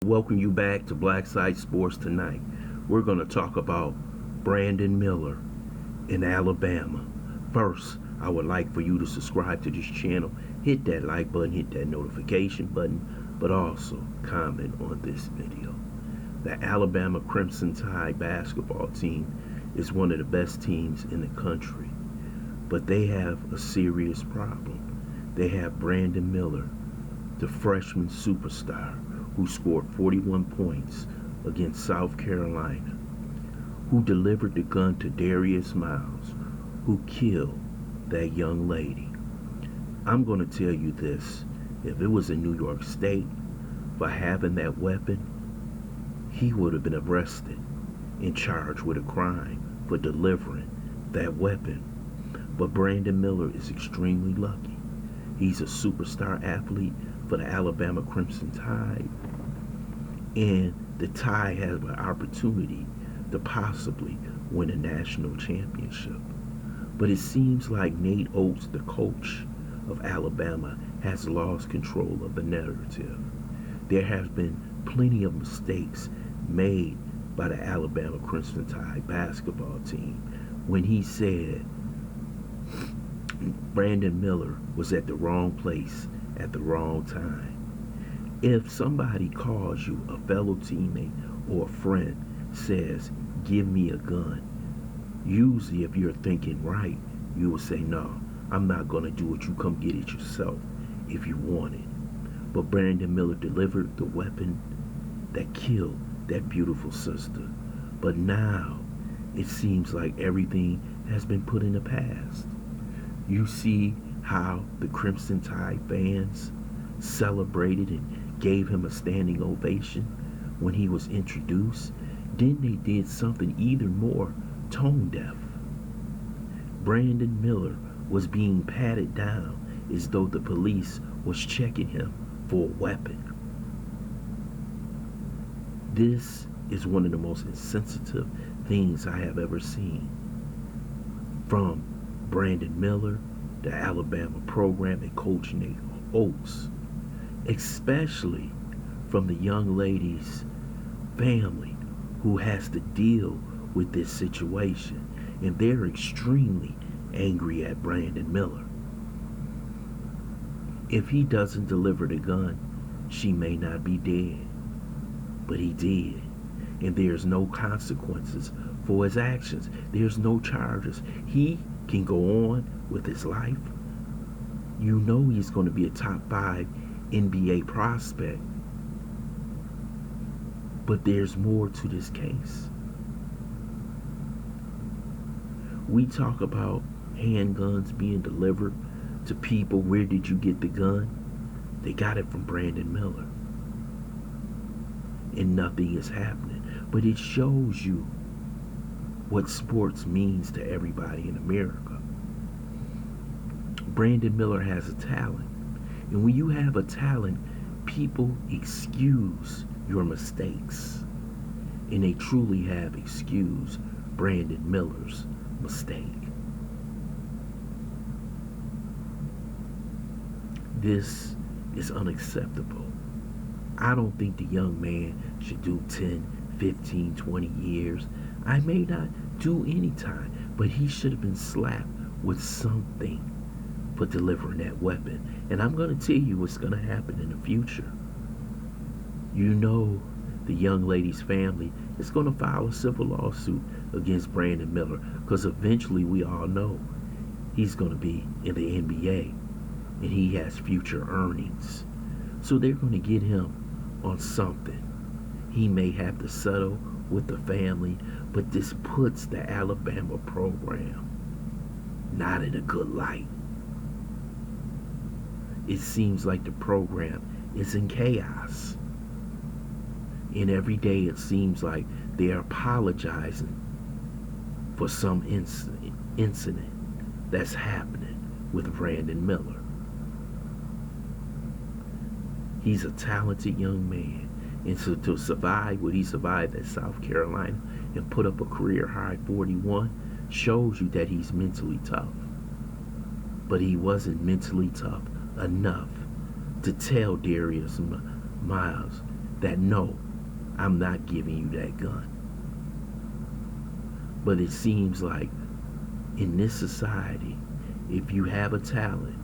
Welcome you back to Black Side Sports tonight. We're going to talk about Brandon Miller in Alabama. First, I would like for you to subscribe to this channel, hit that like button, hit that notification button, but also comment on this video. The Alabama Crimson Tide basketball team is one of the best teams in the country, but they have a serious problem. They have Brandon Miller, the freshman superstar, who scored 41 points against South Carolina, who delivered the gun to DARIUS, who killed that young lady. I'm going to tell you this, if it was in New York State, for having that weapon, he would have been arrested and charged with a crime for delivering that weapon. But Brandon Miller is extremely lucky. He's a superstar athlete for the Alabama Crimson Tide, and the Tide has an opportunity to possibly win a national championship. But it seems like Nate Oates, the coach of Alabama, has lost control of the narrative. There have been plenty of mistakes made by the Alabama Crimson Tide basketball team when he said Brandon Miller was at the wrong place at the wrong time. If somebody calls you, a fellow teammate or a friend says, give me a gun, usually if you're thinking right, you will say, no, I'm not going to do it. You come get it yourself if you want it. But Brandon Miller delivered the weapon that killed that beautiful sister. But now it seems like everything has been put in the past. You see how the Crimson Tide fans celebrated and gave him a standing ovation when he was introduced. Then they did something even more tone deaf. Brandon Miller was being patted down as though the police was checking him for a weapon. This is one of the most insensitive things I have ever seen from Brandon Miller, the Alabama program, and Coach Nate Oates, especially from the young lady's family who has to deal with this situation, and they're extremely angry at Brandon Miller. If he doesn't deliver the gun, she may not be dead, but he did, and there's no consequences for his actions. There's no charges. He can go on with his life. You know he's going to be a top 5 NBA prospect. But there's more to this case. We talk about handguns being delivered to people. Where did you get the gun? They got it from Brandon Miller. And nothing is happening. But it shows you what sports means to everybody in America. Brandon Miller has a talent. And when you have a talent, people excuse your mistakes. And they truly have excused Brandon Miller's mistake. This is unacceptable. I don't think the young man should do 10, 15, 20 years. I may not do any time, but he should have been slapped with something for delivering that weapon. And I'm going to tell you what's going to happen in the future. You know the young lady's family is going to file a civil lawsuit against Brandon Miller, because eventually we all know he's going to be in the NBA and he has future earnings. So they're going to get him on something. He may have to settle with the family, but this puts the Alabama program not in a good light. It seems like the program is in chaos. And every day it seems like they're apologizing for some incident that's happening with Brandon Miller. He's a talented young man. And so to survive what he survived at South Carolina and put up a career high 41 shows you that he's mentally tough. But he wasn't mentally tough enough to tell DARIUS that no, I'm not giving you that gun. But it seems like in this society, if you have a talent,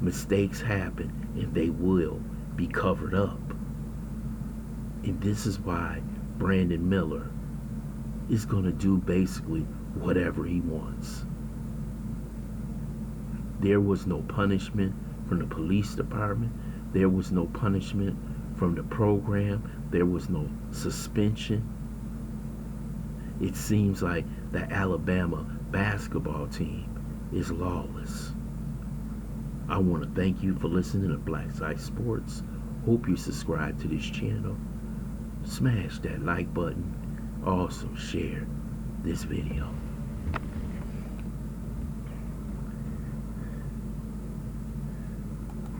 mistakes happen and they will be covered up. And this is why Brandon Miller is going to do basically whatever he wants. There was no punishment from the police department. There was no punishment from the program. There was no suspension. It seems like the Alabama basketball team is lawless. I want to thank you for listening to Black Side Sports. Hope you subscribe to this channel. Smash that like button. Also share this video.